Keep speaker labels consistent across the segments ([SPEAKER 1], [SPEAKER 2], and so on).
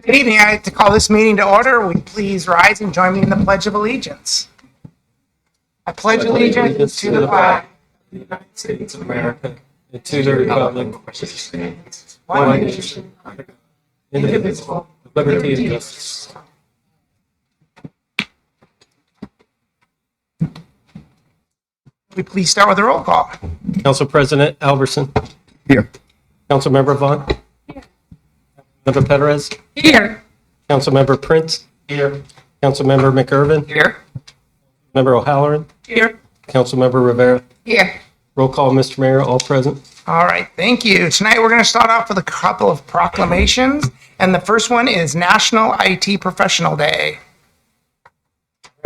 [SPEAKER 1] Good evening. I'd like to call this meeting to order. Will you please rise and join me in the Pledge of Allegiance? I pledge allegiance to the flag
[SPEAKER 2] of the United States of America and to the republic which stands one nation, indivisible, with liberty and justice.
[SPEAKER 1] Will you please start with a roll call?
[SPEAKER 2] Council President Albertson.
[SPEAKER 3] Here.
[SPEAKER 2] Council Member Vaughn. Here. Member Perez.
[SPEAKER 1] Here.
[SPEAKER 2] Council Member Prince. Here. Council Member McIrvin.
[SPEAKER 1] Here.
[SPEAKER 2] Member O'Halloran.
[SPEAKER 1] Here.
[SPEAKER 2] Council Member Rivera.
[SPEAKER 1] Here.
[SPEAKER 2] Roll call, Mr. Mayor, all present.
[SPEAKER 1] All right, thank you. Tonight we're going to start off with a couple of proclamations, and the first one is National IT Professional Day.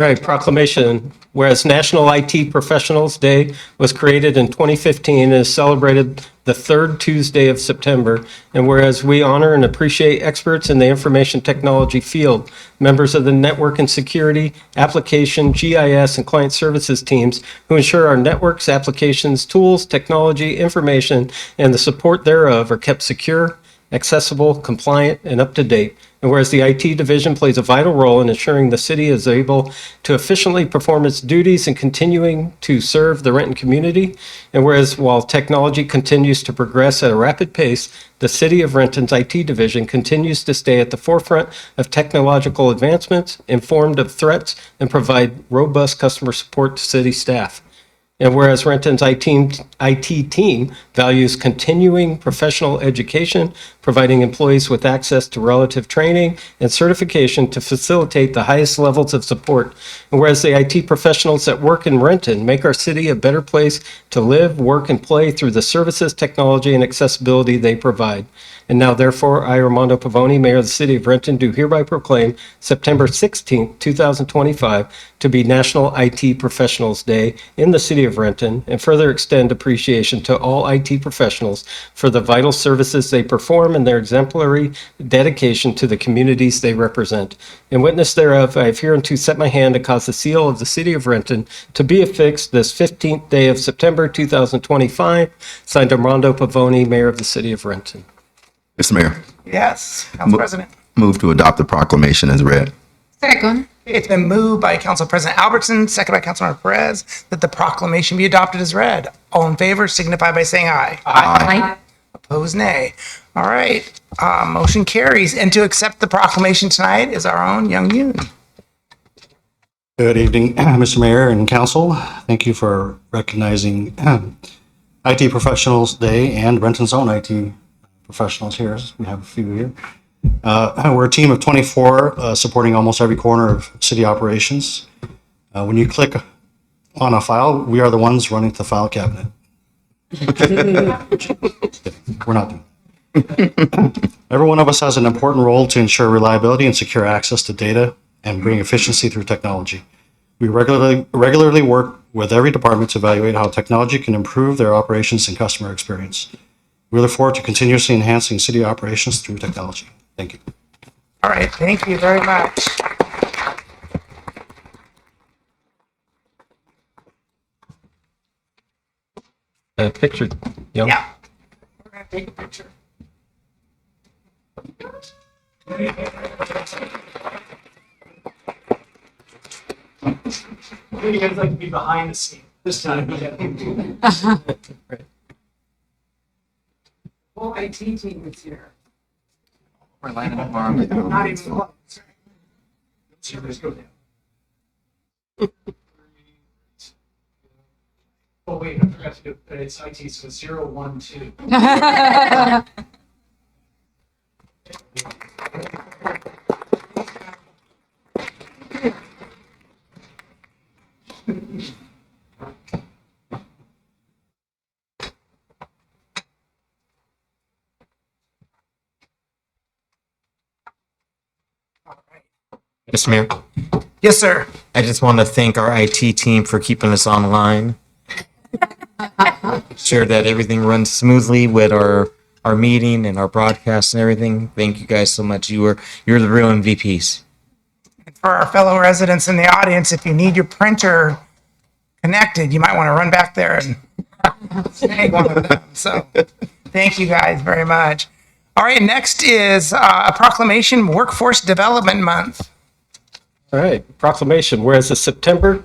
[SPEAKER 2] All right, proclamation. Whereas National IT Professionals Day was created in 2015 and is celebrated the third Tuesday of September, and whereas we honor and appreciate experts in the information technology field, members of the network and security, application, GIS, and client services teams who ensure our networks, applications, tools, technology, information, and the support thereof are kept secure, accessible, compliant, and up to date. And whereas the IT division plays a vital role in ensuring the city is able to efficiently perform its duties and continuing to serve the Renton community. And whereas while technology continues to progress at a rapid pace, the City of Renton's IT division continues to stay at the forefront of technological advancements, informed of threats, and provide robust customer support to city staff. And whereas Renton's IT team values continuing professional education, providing employees with access to relative training and certification to facilitate the highest levels of support. And whereas the IT professionals that work in Renton make our city a better place to live, work, and play through the services, technology, and accessibility they provide. And now, therefore, I, Armando Pavoni, Mayor of the City of Renton, do hereby proclaim September 16, 2025, to be National IT Professionals Day in the City of Renton, and further extend appreciation to all IT professionals for the vital services they perform and their exemplary dedication to the communities they represent. In witness thereof, I have hereunto set my hand to cause the seal of the City of Renton to be affixed this 15th day of September 2025. Signed, Armando Pavoni, Mayor of the City of Renton.
[SPEAKER 3] Mr. Mayor.
[SPEAKER 1] Yes, Council President.
[SPEAKER 3] Move to adopt the proclamation as read.
[SPEAKER 4] Second.
[SPEAKER 1] It's been moved by Council President Albertson, second by Councilmember Perez, that the proclamation be adopted as read. All in favor signify by saying aye.
[SPEAKER 4] Aye.
[SPEAKER 1] Opposed, nay. All right, motion carries. And to accept the proclamation tonight is our own Young Yoon.
[SPEAKER 5] Good evening, Mr. Mayor and Council. Thank you for recognizing IT Professionals Day and Renton's own IT professionals here. We have a few here. We're a team of 24 supporting almost every corner of city operations. When you click on a file, we are the ones running to the file cabinet. We're not doing. Every one of us has an important role to ensure reliability and secure access to data and bring efficiency through technology. We regularly work with every department to evaluate how technology can improve their operations and customer experience. We look forward to continuously enhancing city operations through technology. Thank you.
[SPEAKER 1] All right, thank you very much.
[SPEAKER 2] Picture, Young.
[SPEAKER 1] Yeah, we're going to take a picture.
[SPEAKER 6] You guys like to be behind the scene this time.
[SPEAKER 2] Right.
[SPEAKER 1] Whole IT team is here.
[SPEAKER 3] We're lining up arm.
[SPEAKER 1] Not even close.
[SPEAKER 6] Let's go down. Oh wait, I forgot to do it. It's IT, so 0, 1, 2.
[SPEAKER 7] Mr. Mayor,
[SPEAKER 1] Yes, sir.
[SPEAKER 7] I just want to thank our IT team for keeping us online. Sure that everything runs smoothly with our meeting and our broadcast and everything. Thank you guys so much. You're the real MVPs.
[SPEAKER 1] For our fellow residents in the audience, if you need your printer connected, you might want to run back there and snag one of them. So thank you guys very much. All right, next is a proclamation, Workforce Development Month.
[SPEAKER 2] All right, proclamation, whereas this September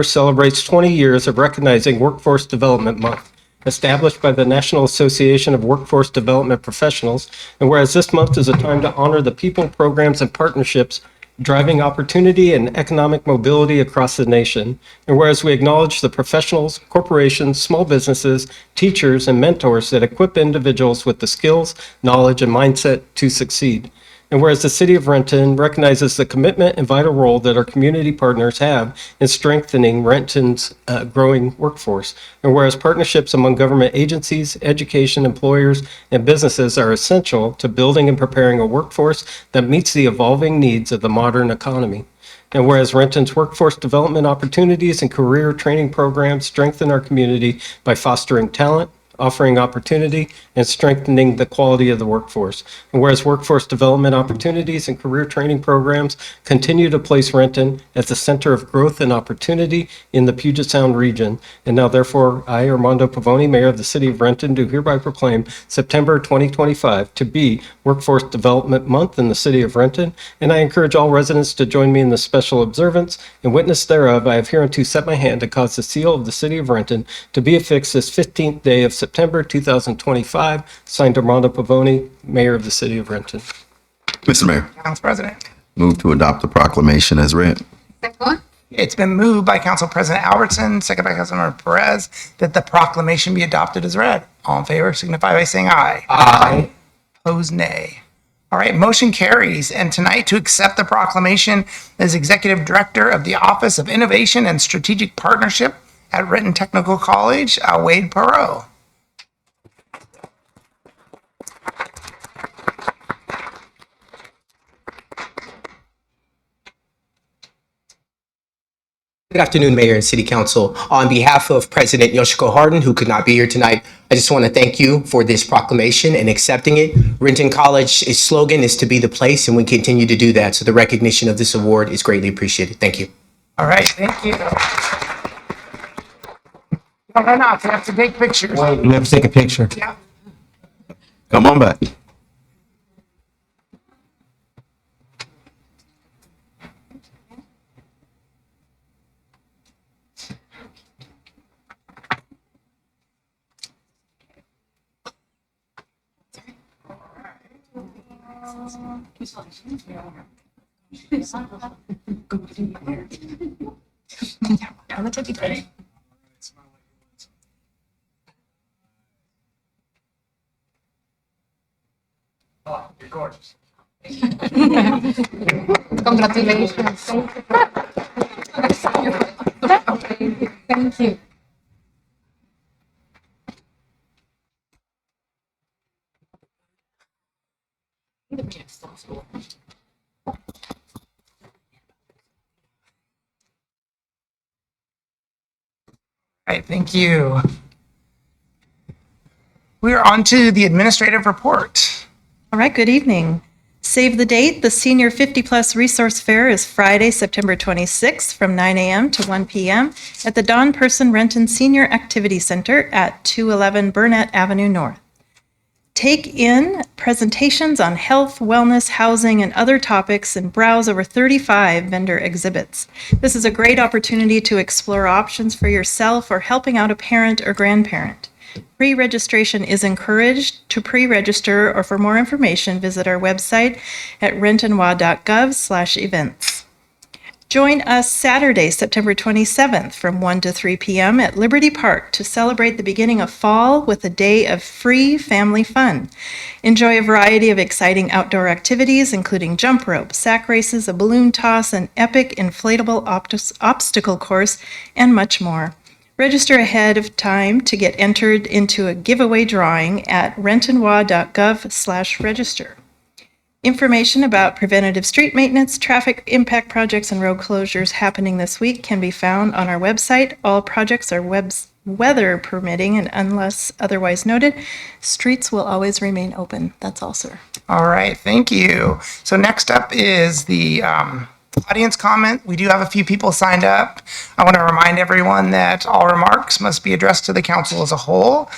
[SPEAKER 2] celebrates 20 years of recognizing Workforce Development Month, established by the National Association of Workforce Development Professionals, and whereas this month is a time to honor the people, programs, and partnerships driving opportunity and economic mobility across the nation, and whereas we acknowledge the professionals, corporations, small businesses, teachers, and mentors that equip individuals with the skills, knowledge, and mindset to succeed. And whereas the City of Renton recognizes the commitment and vital role that our community partners have in strengthening Renton's growing workforce. And whereas partnerships among government agencies, education, employers, and businesses are essential to building and preparing a workforce that meets the evolving needs of the modern economy. And whereas Renton's workforce development opportunities and career training programs strengthen our community by fostering talent, offering opportunity, and strengthening the quality of the workforce. And whereas workforce development opportunities and career training programs continue to place Renton at the center of growth and opportunity in the Puget Sound region. And now therefore, I, Armando Pavoni, Mayor of the City of Renton, do hereby proclaim September 2025 to be Workforce Development Month in the City of Renton. And I encourage all residents to join me in the special observance. In witness thereof, I have hereunto set my hand to cause the seal of the City of Renton to be affixed this 15th day of September 2025. Signed, Armando Pavoni, Mayor of the City of Renton.
[SPEAKER 3] Mr. Mayor,
[SPEAKER 1] Council President.
[SPEAKER 3] move to adopt the proclamation as read.
[SPEAKER 1] It's been moved by Council President Albertson, second by Councilmember Perez, that the proclamation be adopted as read. All in favor signify by saying aye. Aye. Opposed, nay. All right, motion carries. And tonight, to accept the proclamation is Executive Director of the Office of Innovation and Strategic Partnership at Renton Technical College, Wade Perot.
[SPEAKER 4] Good afternoon, Mayor and City Council. On behalf of President Yoshiko Harden, who could not be here tonight, I just want to thank you for this proclamation and accepting it. Renton College's slogan is to be the place, and we continue to do that. So the recognition of this award is greatly appreciated. Thank you.
[SPEAKER 1] All right, thank you. Don't run off, you have to take pictures.
[SPEAKER 7] We have to take a picture.
[SPEAKER 1] Yeah.
[SPEAKER 3] Come on back.
[SPEAKER 1] Oh, you're gorgeous.
[SPEAKER 8] Congratulations. Thank you.
[SPEAKER 1] All right, thank you. We are on to the administrative report.
[SPEAKER 9] All right, good evening. Save the date. The Senior 50 Plus Resource Fair is Friday, September 26th from 9 a.m. to 1 p.m. at the Don Person Renton Senior Activity Center at 211 Burnett Avenue North. Take in presentations on health, wellness, housing, and other topics, and browse over 35 vendor exhibits. This is a great opportunity to explore options for yourself or helping out a parent or grandparent. Pre-registration is encouraged. To pre-register or for more information, visit our website at rentonwa.gov/events. Join us Saturday, September 27th from 1 to 3 p.m. at Liberty Park to celebrate the beginning of fall with a day of free family fun. Enjoy a variety of exciting outdoor activities, including jump rope, sack races, a balloon toss, an epic inflatable obstacle course, and much more. Register ahead of time to get entered into a giveaway drawing at rentonwa.gov/register. Information about preventative street maintenance, traffic impact projects, and road closures happening this week can be found on our website. All projects are weather permitting, and unless otherwise noted, streets will always remain open. That's all, sir.
[SPEAKER 1] All right, thank you. So next up is the audience comment. We do have a few people signed up. I want to remind everyone that all remarks must be addressed to the council as a whole.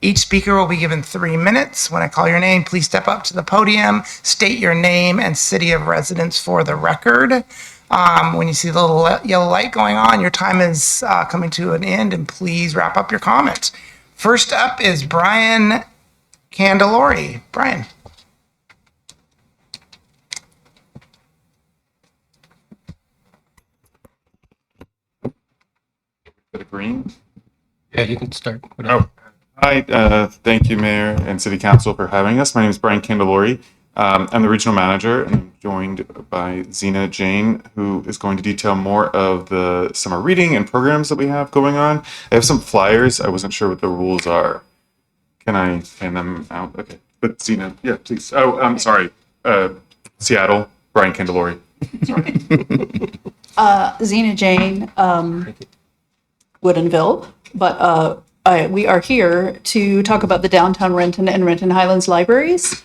[SPEAKER 1] Each speaker will be given 3 minutes. When I call your name, please step up to the podium, state your name and city of residence for the record. When you see the little yellow light going on, your time is coming to an end, and please wrap up your comments. First up is Brian Candelori. Brian.
[SPEAKER 10] Bit of green.
[SPEAKER 2] Yeah, you can start. Whatever.
[SPEAKER 10] Oh, hi. Thank you, Mayor and City Council, for having us. My name is Brian Candelori. I'm the regional manager, and I'm joined by Zena Jane, who is going to detail more of the summer reading and programs that we have going on. I have some flyers. I wasn't sure what the rules are. Can I hand them out? Okay. But Zena, yeah, please. Oh, I'm sorry. Seattle, Brian Candelori. Sorry.
[SPEAKER 11] Zena Jane, Woodinville, but we are here to talk about the downtown Renton and Renton Highlands libraries.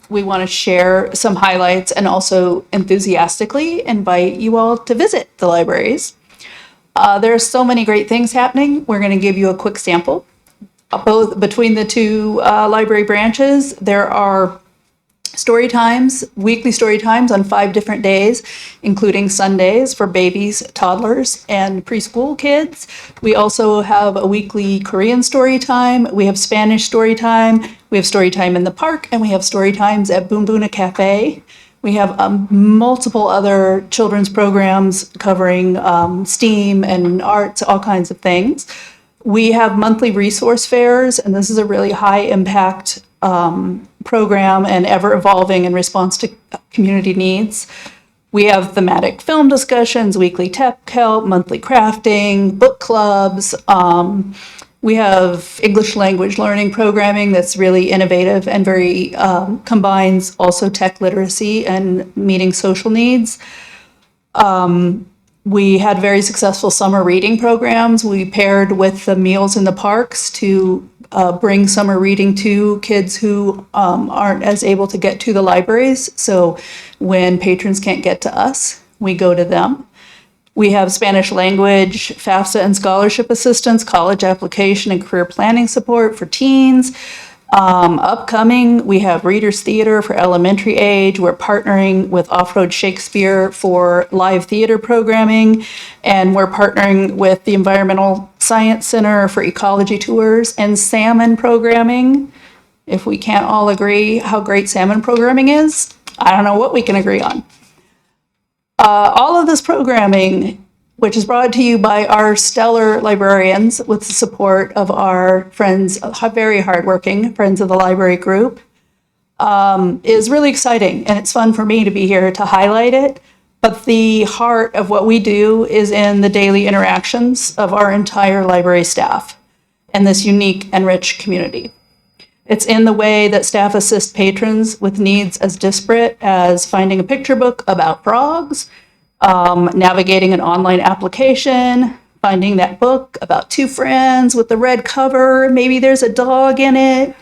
[SPEAKER 11] We want to share some highlights and also enthusiastically invite you all to visit the libraries. There are so many great things happening. We're going to give you a quick sample. Both between the two library branches, there are story times, weekly story times on 5 different days, including Sundays for babies, toddlers, and preschool kids. We also have a weekly Korean story time. We have Spanish story time. We have story time in the park, and we have story times at Boom Boona Cafe. We have multiple other children's programs covering STEAM and arts, all kinds of things. We have monthly resource fairs, and this is a really high impact program and ever evolving in response to community needs. We have thematic film discussions, weekly tech help, monthly crafting, book clubs. We have English language learning programming that's really innovative and very combines also tech literacy and meeting social needs. We had very successful summer reading programs. We paired with the Meals in the Parks to bring summer reading to kids who aren't as able to get to the libraries. So when patrons can't get to us, we go to them. We have Spanish language, FAFSA and scholarship assistance, college application and career planning support for teens. Upcoming, we have Readers Theater for elementary age. We're partnering with Off-Road Shakespeare for live theater programming, and we're partnering with the Environmental Science Center for ecology tours and salmon programming. If we can't all agree how great salmon programming is, I don't know what we can agree on. All of this programming, which is brought to you by our stellar librarians with the support of our friends, very hardworking Friends of the Library group, is really exciting. And it's fun for me to be here to highlight it. But the heart of what we do is in the daily interactions of our entire library staff and this unique and rich community. It's in the way that staff assist patrons with needs as disparate as finding a picture book about frogs, navigating an online application, finding that book about 2 friends with the red cover, maybe there's a dog in it,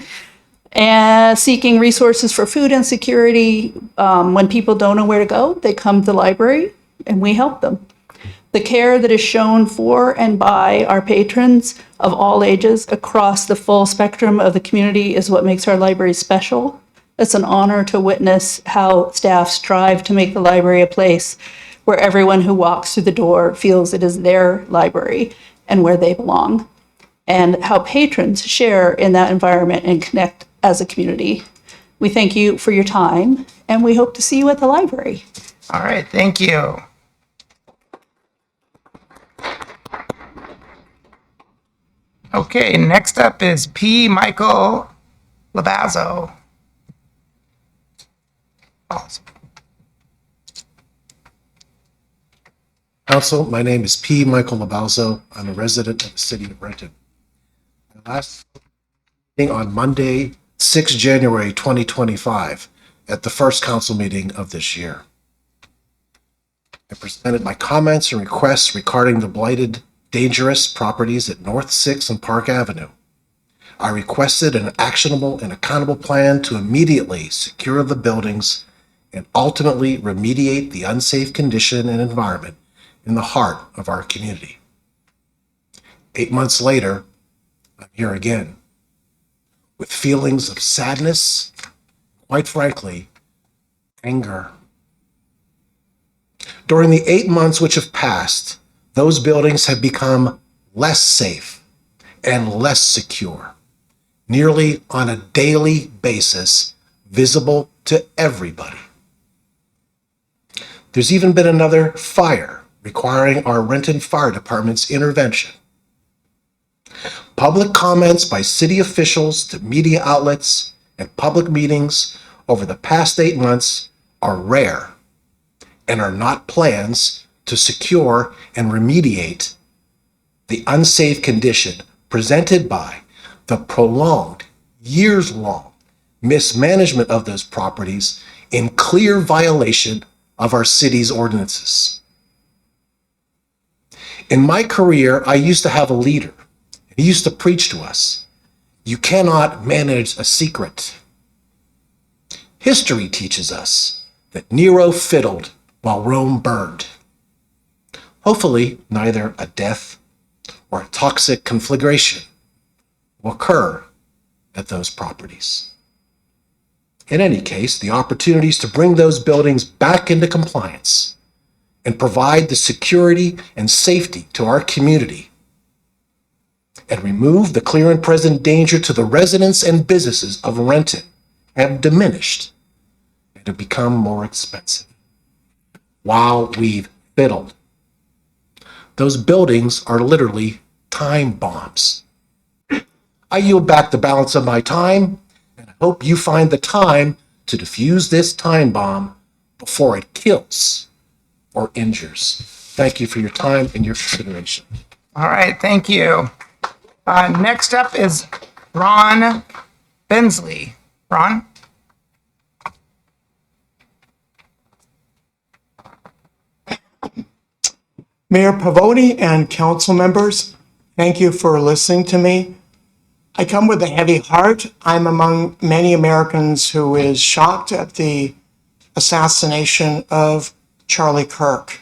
[SPEAKER 11] and seeking resources for food insecurity. When people don't know where to go, they come to the library and we help them. The care that is shown for and by our patrons of all ages across the full spectrum of the community is what makes our library special. It's an honor to witness how staff strive to make the library a place where everyone who walks through the door feels it is their library and where they belong, and how patrons share in that environment and connect as a community. We thank you for your time, and we hope to see you at the library.
[SPEAKER 1] All right, thank you. Okay, next up is P. Michael Labazzo. Awesome.
[SPEAKER 12] Council, my name is P. Michael Labalzo. I'm a resident of the city of Renton. My last meeting on Monday, 6 January 2025, at the first council meeting of this year. I presented my comments and requests regarding the blighted, dangerous properties at North 6th and Park Avenue. I requested an actionable and accountable plan to immediately secure the buildings and ultimately remediate the unsafe condition and environment in the heart of our community. 8 months later, I'm here again. with feelings of sadness, quite frankly, anger. During the 8 months which have passed, those buildings have become less safe and less secure, nearly on a daily basis, visible to everybody. There's even been another fire requiring our Renton Fire Department's intervention. Public comments by city officials to media outlets and public meetings over the past 8 months are rare and are not plans to secure and remediate the unsafe condition presented by the prolonged, years-long mismanagement of those properties in clear violation of our city's ordinances. In my career, I used to have a leader. He used to preach to us, you cannot manage a secret. History teaches us that Nero fiddled while Rome burned. Hopefully, neither a death or a toxic conflagration will occur at those properties. In any case, the opportunities to bring those buildings back into compliance and provide the security and safety to our community and remove the clear and present danger to the residents and businesses of Renton have diminished and have become more expensive. While we've fiddled, those buildings are literally time bombs. I yield back the balance of my time, and I hope you find the time to defuse this time bomb before it kills or injures. Thank you for your time and your consideration.
[SPEAKER 1] All right, thank you. Next up is Ron Bensley. Ron?
[SPEAKER 13] Mayor Pavoni and council members, thank you for listening to me. I come with a heavy heart. I'm among many Americans who is shocked at the assassination of Charlie Kirk.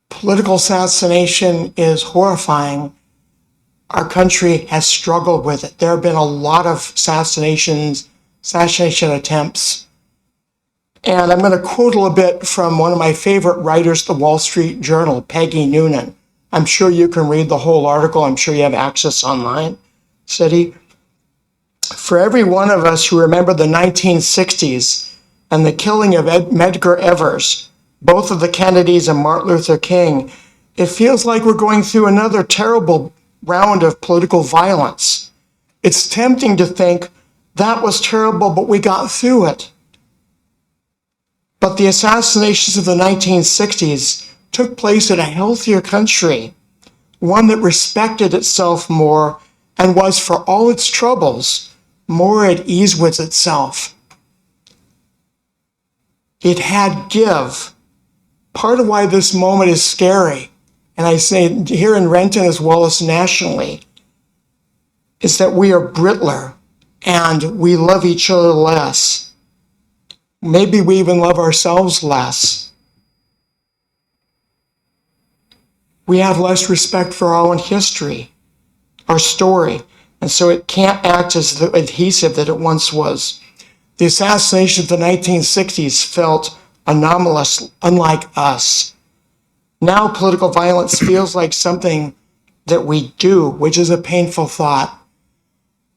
[SPEAKER 13] Political assassination is horrifying. Our country has struggled with it. There have been a lot of assassination attempts. And I'm going to quote a little bit from one of my favorite writers, the Wall Street Journal, Peggy Noonan. I'm sure you can read the whole article. I'm sure you have access online. City. For every one of us who remember the 1960s and the killing of Medgar Evers, both of the Kennedys and Martin Luther King, it feels like we're going through another terrible round of political violence. It's tempting to think that was terrible, but we got through it. But the assassinations of the 1960s took place in a healthier country, one that respected itself more and was, for all its troubles, more at ease with itself. It had give. Part of why this moment is scary, and I say here in Renton as well as nationally, is that we are brittler and we love each other less. Maybe we even love ourselves less. We have less respect for our own history, our story, and so it can't act as the adhesive that it once was. The assassination of the 1960s felt anomalous, unlike us. Now political violence feels like something that we do, which is a painful thought.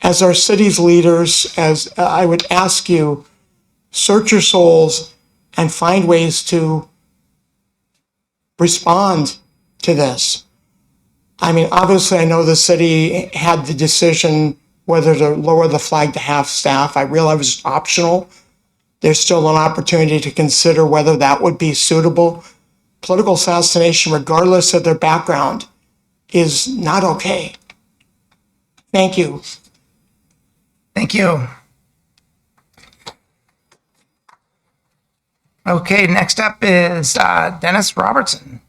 [SPEAKER 13] As our city's leaders, as I would ask you, search your souls and find ways to respond to this. I mean, obviously, I know the city had the decision whether to lower the flag to half staff. I realize it's optional. There's still an opportunity to consider whether that would be suitable. Political assassination, regardless of their background, is not okay. Thank you.
[SPEAKER 1] Thank you. Okay, next up is Dennis Robertson.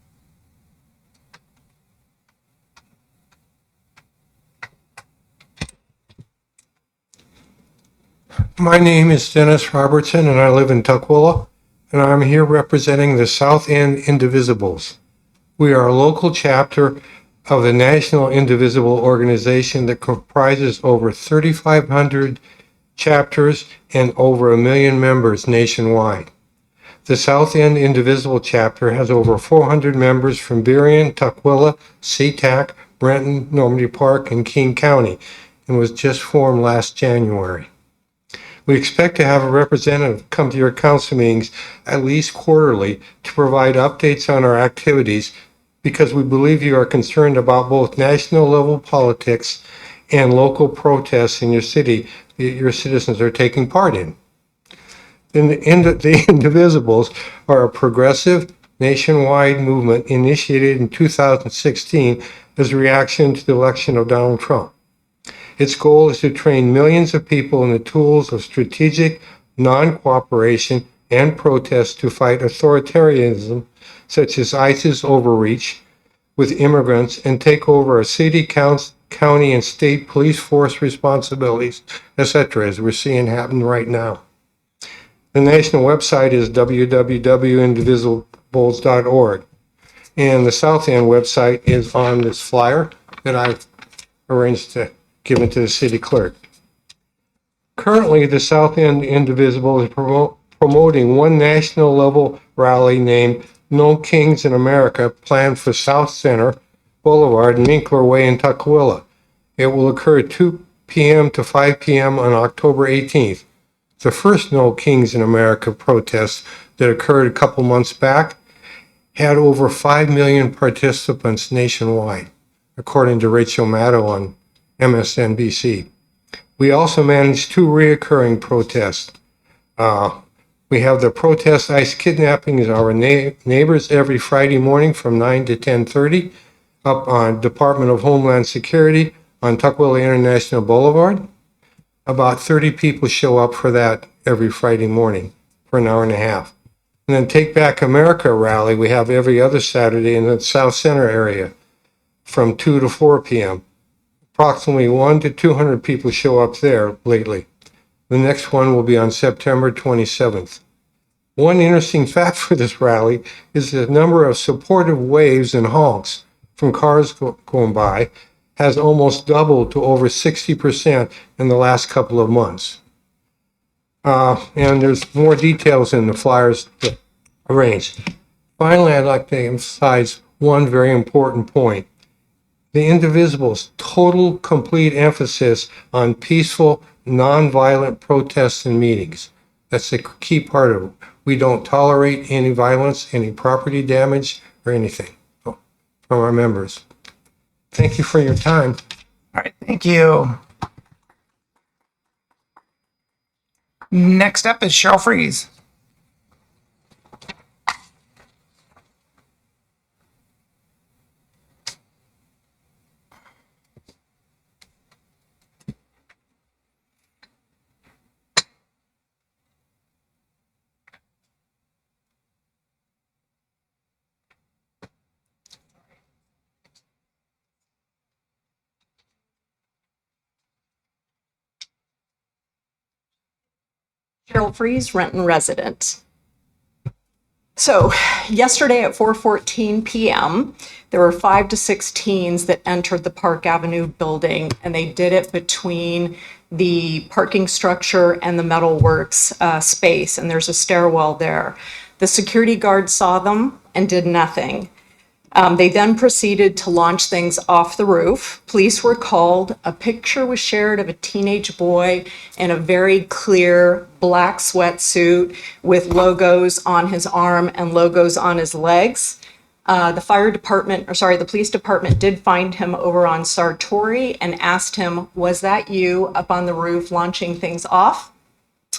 [SPEAKER 14] My name is Dennis Robertson, and I live in Tukwila, and I'm here representing the South End Indivisibles. We are a local chapter of the National Indivisible organization that comprises over 3,500 chapters and over 1 million members nationwide. The South End Indivisible chapter has over 400 members from Berrien, Tukwila, SeaTac, Renton, Normandy Park, and King County, and was just formed last January. We expect to have a representative come to your council meetings at least quarterly to provide updates on our activities because we believe you are concerned about both national level politics and local protests in your city that your citizens are taking part in. The Indivisibles are a progressive nationwide movement initiated in 2016 as a reaction to the election of Donald Trump. Its goal is to train millions of people in the tools of strategic non-cooperation and protest to fight authoritarianism such as ICE's overreach with immigrants and take over our city, county, and state police force responsibilities, etc., as we're seeing happen right now. The national website is www.indivisibles.org, and the South End website is on this flyer that I've arranged to give it to the city clerk. Currently, the South End Indivisible is promoting one national level rally named No Kings in America planned for South Center Boulevard, Minkler Way in Tukwila. It will occur at 2 p.m. to 5 p.m. on October 18th. The first No Kings in America protest that occurred a couple months back had over 5 million participants nationwide, according to Rachel Maddow on MSNBC. We also manage 2 reoccurring protests. We have the protest ICE kidnapping of our neighbors every Friday morning from 9 to 10:30 up on Department of Homeland Security on Tukwila International Boulevard. About 30 people show up for that every Friday morning for an hour and a half. And then Take Back America rally we have every other Saturday in the South Center area from 2 to 4 p.m. Approximately 100 to 200 people show up there lately. The next one will be on September 27th. One interesting fact for this rally is the number of supportive waves and honks from cars going by has almost doubled to over 60% in the last couple of months. And there's more details in the flyers arranged. Finally, I'd like to emphasize one very important point. The Indivisible's total, complete emphasis on peaceful, nonviolent protests and meetings. That's the key part of it. We don't tolerate any violence, any property damage, or anything from our members. Thank you for your time.
[SPEAKER 1] All right, thank you. Next up is Cheryl Freeze.
[SPEAKER 15] Cheryl Freeze, Renton resident. So yesterday at 4:14 p.m., there were 5 to 6 teens that entered the Park Avenue building, and they did it between the parking structure and the metalworks space, and there's a stairwell there. The security guard saw them and did nothing. They then proceeded to launch things off the roof. Police were called. A picture was shared of a teenage boy in a very clear black sweatsuit with logos on his arm and logos on his legs. The police department did find him over on Sartori and asked him, "Was that you up on the roof launching things off?"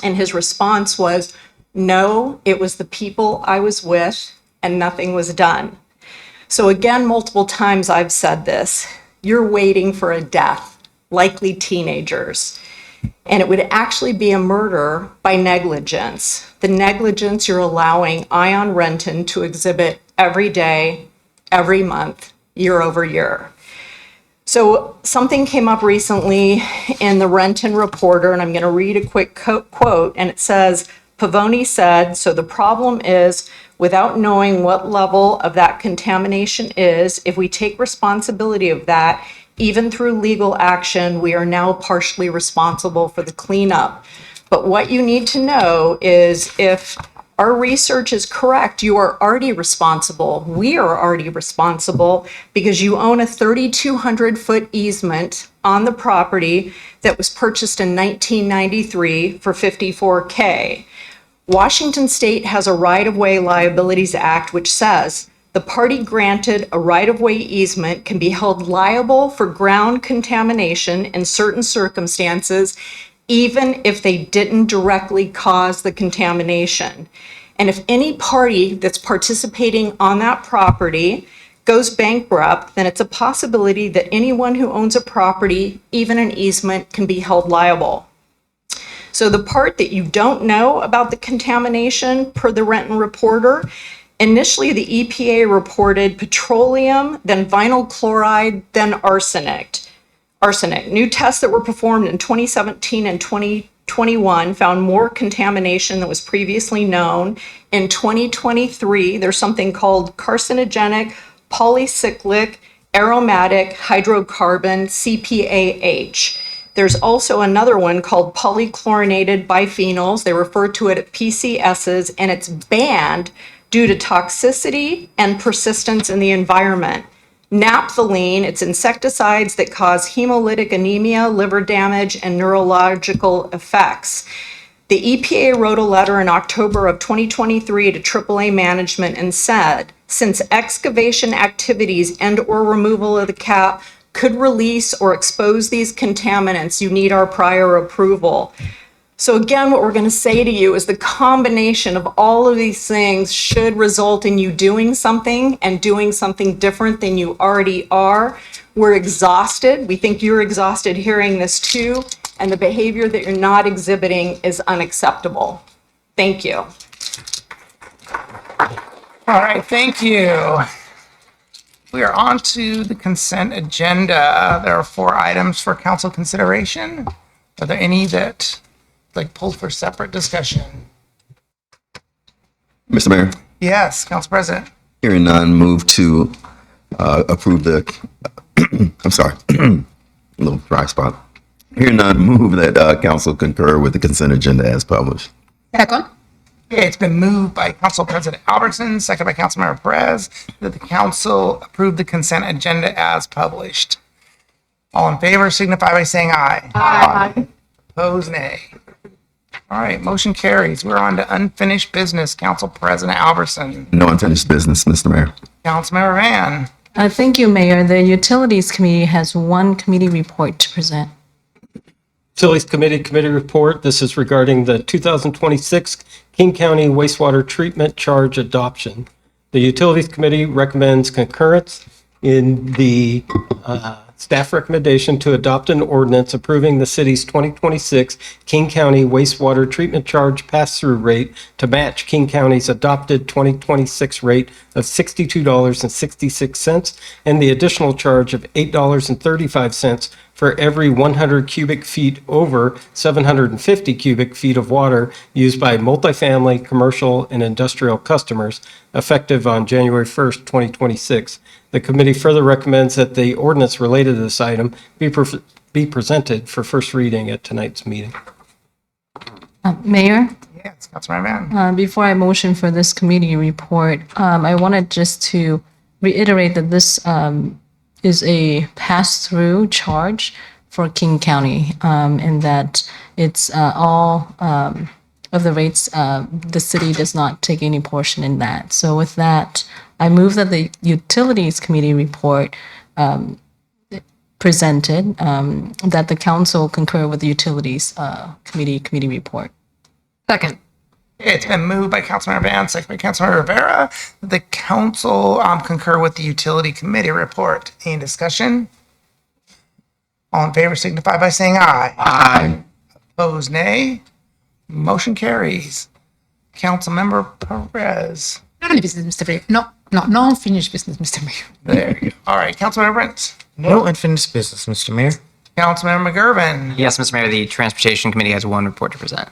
[SPEAKER 15] And his response was, "No, it was the people I was with, and nothing was done." So again, multiple times I've said this, you're waiting for a death, likely teenagers, and it would actually be a murder by negligence. The negligence you're allowing Ion Renton to exhibit every day, every month, year over year. So something came up recently in the Renton Reporter, and I'm going to read a quick quote, and it says, Pavoni said, so the problem is, without knowing what level of that contamination is, if we take responsibility of that, even through legal action, we are now partially responsible for the cleanup. But what you need to know is if our research is correct, you are already responsible. We are already responsible because you own a 3,200-foot easement on the property that was purchased in 1993 for $54K. Washington State has a Right-of-Way Liabilities Act which says the party granted a right-of-way easement can be held liable for ground contamination in certain circumstances, even if they didn't directly cause the contamination. And if any party that's participating on that property goes bankrupt, then it's a possibility that anyone who owns a property, even an easement, can be held liable. So the part that you don't know about the contamination, per the Renton Reporter, initially the EPA reported petroleum, then vinyl chloride, then arsenic. New tests that were performed in 2017 and 2021 found more contamination than was previously known. In 2023, there's something called carcinogenic, polycyclic, aromatic hydrocarbon, CPAH. There's also another one called polychlorinated biphenyls. They refer to it as PCSs, and it's banned due to toxicity and persistence in the environment. Naphthalene, it's insecticides that cause hemolytic anemia, liver damage, and neurological effects. The EPA wrote a letter in October of 2023 to AAA management and said, since excavation activities and/or removal of the cap could release or expose these contaminants, you need our prior approval. So again, what we're going to say to you is the combination of all of these things should result in you doing something and doing something different than you already are. We're exhausted. We think you're exhausted hearing this too. And the behavior that you're not exhibiting is unacceptable. Thank you.
[SPEAKER 1] All right, thank you. We are on to the consent agenda. There are 4 items for council consideration. Are there any that pulled for separate discussion?
[SPEAKER 3] Mr. Mayor,
[SPEAKER 1] Yes, Council President.
[SPEAKER 3] hearing none, move to approve the, I'm sorry, a little dry spot. Hearing none, move that council concur with the consent agenda as published.
[SPEAKER 8] Second.
[SPEAKER 1] Okay, it's been moved by Council President Albertson, second by Councilmember Perez, that the council approve the consent agenda as published. All in favor signify by saying aye.
[SPEAKER 8] Aye.
[SPEAKER 1] Opposed, nay. All right, motion carries. We're on to unfinished business. Council President Albertson.
[SPEAKER 3] No unfinished business, Mr. Mayor.
[SPEAKER 1] Councilmember Van.
[SPEAKER 16] Thank you, Mayor. The Utilities Committee has one committee report to present.
[SPEAKER 2] Utilities Committee report. This is regarding the 2026 King County wastewater treatment charge adoption. The Utilities Committee recommends concurrence in the staff recommendation to adopt an ordinance approving the city's 2026 King County wastewater treatment charge pass-through rate to match King County's adopted 2026 rate of $62.66 and the additional charge of $8.35 for every 100 cubic feet over 750 cubic feet of water used by multifamily, commercial, and industrial customers, effective on January 1st, 2026. The committee further recommends that the ordinance related to this item be presented for first reading at tonight's meeting.
[SPEAKER 16] Mayor,
[SPEAKER 1] Yes, Councilmember Van.
[SPEAKER 16] before I motion for this committee report, I wanted just to reiterate that this is a pass-through charge for King County, and that it's all of the rates, the city does not take any portion in that. So with that, I move that the Utilities Committee report presented, that the council concur with the Utilities Committee report.
[SPEAKER 8] Second.
[SPEAKER 1] It's been moved by Councilmember Van, second by Councilmember Rivera, that the council concur with the Utility Committee report. Any discussion? All in favor signify by saying aye.
[SPEAKER 3] Aye.
[SPEAKER 1] Opposed, nay. Motion carries. Councilmember Perez.
[SPEAKER 8] Not any business, Mr. Mayor. No unfinished business, Mr. Mayor.
[SPEAKER 1] There you go. All right, Councilmember Brent.
[SPEAKER 7] No unfinished business, Mr. Mayor.
[SPEAKER 1] Councilmember McGurven.
[SPEAKER 17] Yes, Mr. Mayor, the Transportation Committee has one report to present.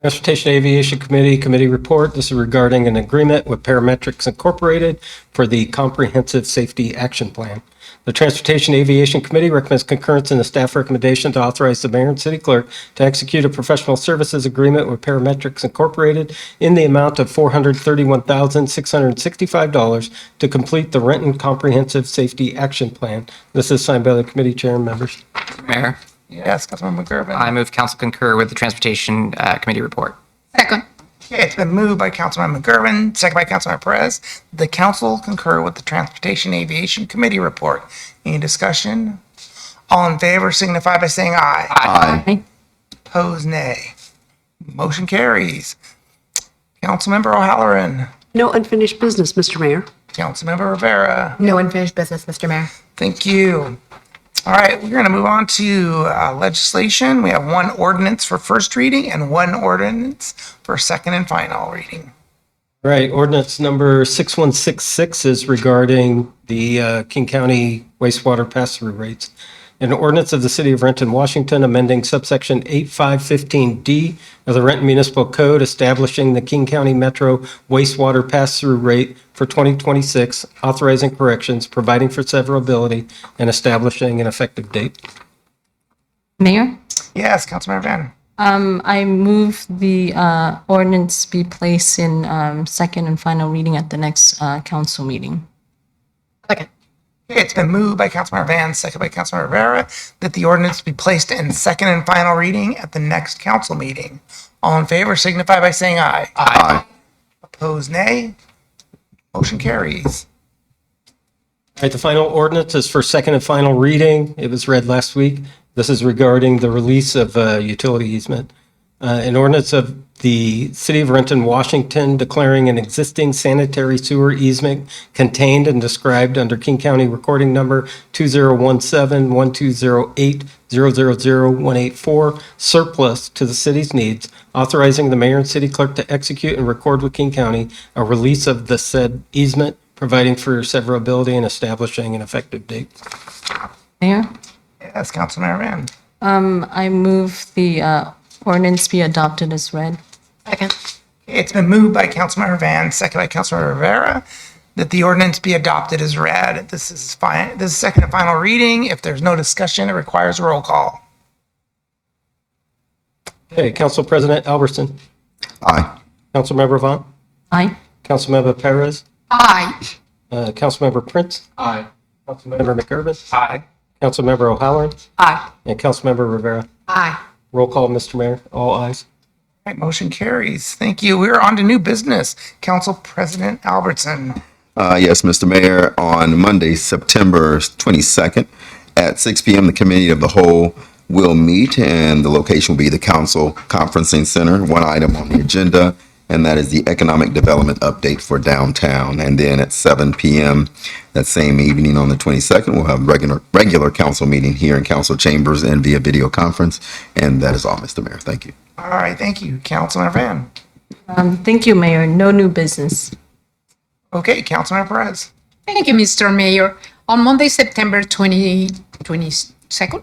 [SPEAKER 2] Transportation Aviation Committee, committee report. This is regarding an agreement with Parametrics Incorporated for the Comprehensive Safety Action Plan. The Transportation Aviation Committee recommends concurrence in the staff recommendation to authorize the mayor and city clerk to execute a professional services agreement with Parametrics Incorporated in the amount of $431,665 to complete the Renton Comprehensive Safety Action Plan. This is signed by the committee chair and members.
[SPEAKER 17] Mayor,
[SPEAKER 1] Yes, Councilmember McGurven.
[SPEAKER 17] I move council concur with the Transportation Committee report.
[SPEAKER 8] Second.
[SPEAKER 1] Okay, it's been moved by Councilmember McGurven, second by Councilmember Perez. The council concur with the Transportation Aviation Committee report. Any discussion? All in favor signify by saying aye.
[SPEAKER 3] Aye.
[SPEAKER 1] Opposed, nay. Motion carries. Councilmember O'Halloran.
[SPEAKER 18] No unfinished business, Mr. Mayor.
[SPEAKER 1] Councilmember Rivera.
[SPEAKER 8] No unfinished business, Mr. Mayor.
[SPEAKER 1] Thank you. All right, we're going to move on to legislation. We have one ordinance for first reading and one ordinance for second and final reading.
[SPEAKER 2] Right, ordinance number 6166 is regarding the King County wastewater pass-through rates. An ordinance of the City of Renton, Washington, amending subsection 8515D of the Renton Municipal Code, establishing the King County Metro wastewater pass-through rate for 2026, authorizing corrections, providing for severability, and establishing an effective date.
[SPEAKER 16] Mayor?
[SPEAKER 1] Yes, Councilmember Van.
[SPEAKER 16] I move the ordinance be placed in second and final reading at the next council meeting.
[SPEAKER 8] Second.
[SPEAKER 1] Okay, it's been moved by Councilmember Van, second by Councilmember Rivera, that the ordinance be placed in second and final reading at the next council meeting. All in favor signify by saying aye.
[SPEAKER 3] Aye.
[SPEAKER 1] Opposed, nay. Motion carries.
[SPEAKER 2] All right, the final ordinance is for second and final reading. It was read last week. This is regarding the release of utility easement. An ordinance of the City of Renton, Washington, declaring an existing sanitary sewer easement contained and described under King County Recording Number 2017-1208-000-184 surplus to the city's needs, authorizing the mayor and city clerk to execute and record with King County a release of the said easement, providing for severability and establishing an effective date.
[SPEAKER 16] Mayor?
[SPEAKER 1] Yes, Councilmember Van.
[SPEAKER 16] I move the ordinance be adopted as read.
[SPEAKER 8] Second.
[SPEAKER 1] It's been moved by Councilmember Van, second by Councilmember Rivera, that the ordinance be adopted as read. This is fine. This is second and final reading. If there's no discussion, it requires a roll call.
[SPEAKER 2] Okay, Council President Albertson.
[SPEAKER 3] Aye.
[SPEAKER 2] Councilmember Vaughn.
[SPEAKER 16] Aye.
[SPEAKER 2] Councilmember Perez.
[SPEAKER 8] Aye.
[SPEAKER 2] Councilmember Prince.
[SPEAKER 6] Aye.
[SPEAKER 2] Councilmember McGurven.
[SPEAKER 6] Aye.
[SPEAKER 2] Councilmember O'Halloran.
[SPEAKER 8] Aye.
[SPEAKER 2] And Councilmember Rivera.
[SPEAKER 8] Aye.
[SPEAKER 2] Roll call, Mr. Mayor. All ayes.
[SPEAKER 1] All right, motion carries. Thank you. We're on to new business. Council President Albertson.
[SPEAKER 3] Yes, Mr. Mayor, on Monday, September 22nd at 6 p.m., the Committee of the Whole will meet, and the location will be the Council Conferencing Center. One item on the agenda, and that is the Economic Development Update for Downtown. And then at 7 p.m. that same evening on the 22nd, we'll have regular council meeting here in council chambers and via video conference. And that is all, Mr. Mayor. Thank you.
[SPEAKER 1] All right, thank you. Councilmember Van.
[SPEAKER 16] Thank you, Mayor. No new business.
[SPEAKER 1] Okay, Councilmember Perez.
[SPEAKER 8] Thank you, Mr. Mayor. On Monday, September 22nd,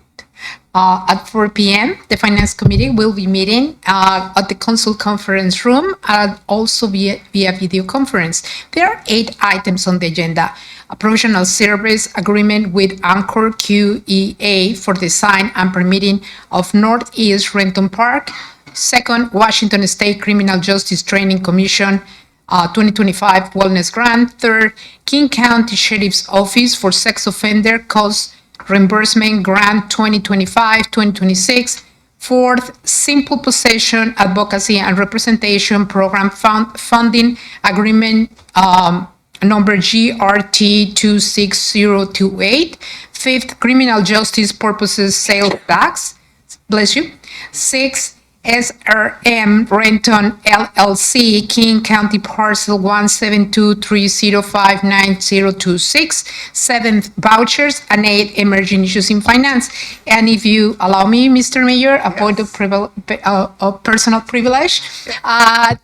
[SPEAKER 8] at 4 p.m., the Finance Committee will be meeting at the Council Conference Room and also via video conference. There are 8 items on the agenda. A provisional service agreement with Anchor QEA for design and permitting of Northeast Renton Park. Second, Washington State Criminal Justice Training Commission 2025 Wellness Grant. Third, King County Sheriff's Office for Sex Offender Cost Reimbursement Grant 2025-2026. Fourth, Simple Possession Advocacy and Representation Program Funding Agreement number GRT 26028. Fifth, Criminal Justice Purposes Sales Tax. Bless you. Sixth, SRM Renton LLC, King County Parcel 17230599026. Seventh, vouchers, and 8, emerging issues in finance. And if you allow me, Mr. Mayor, a point of personal privilege.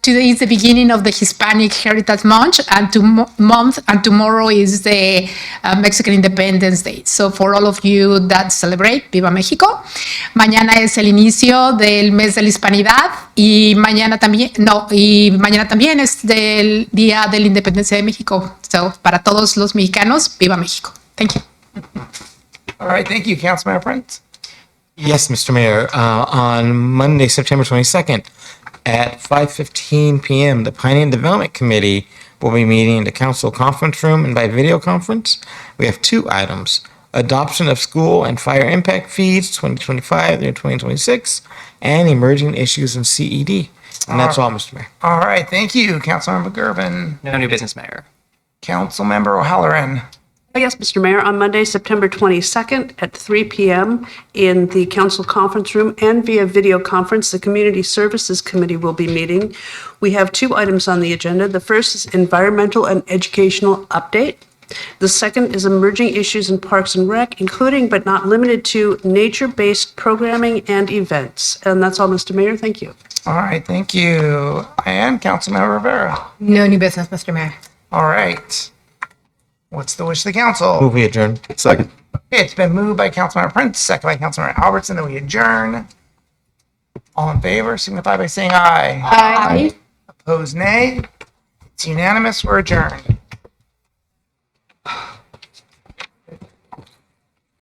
[SPEAKER 8] Today is the beginning of the Hispanic Heritage Month, and tomorrow is the Mexican Independence Day. So for all of you that celebrate, Viva México. Mañana es el inicio del mes de la Hispanidad y mañana también, es del Día de la Independencia de México. So, para todos los mexicanos, viva México. Thank you.
[SPEAKER 1] All right, thank you, Councilmember Prince.
[SPEAKER 7] Yes, Mr. Mayor. On Monday, September 22nd, at 5:15 p.m., the Planning and Development Committee will be meeting in the council conference room and by video conference. We have two items: adoption of school and fire impact fees 2025 through 2026, and emerging issues in CED. And that's all, Mr. Mayor.
[SPEAKER 1] All right, thank you, Councilmember Gerben.
[SPEAKER 17] No new business, Mayor.
[SPEAKER 1] Councilmember O'Halloran.
[SPEAKER 18] Yes, Mr. Mayor, on Monday, September 22nd at 3 p.m. in the council conference room and via video conference, the Community Services Committee will be meeting. We have two items on the agenda. The first is environmental and educational update. The second is emerging issues in Parks and Rec, including but not limited to nature-based programming and events. And that's all, Mr. Mayor. Thank you.
[SPEAKER 1] All right, thank you. And Councilmember Rivera.
[SPEAKER 8] No new business, Mr. Mayor.
[SPEAKER 1] All right. What's the wish of the council?
[SPEAKER 7] Move we adjourn.
[SPEAKER 3] Second.
[SPEAKER 1] It's been moved by Councilmember Prince, second by Councilmember Albertson, that we adjourn. All in favor, signify by saying aye.
[SPEAKER 8] Aye.
[SPEAKER 1] Opposed, nay. It's unanimous. We're adjourned.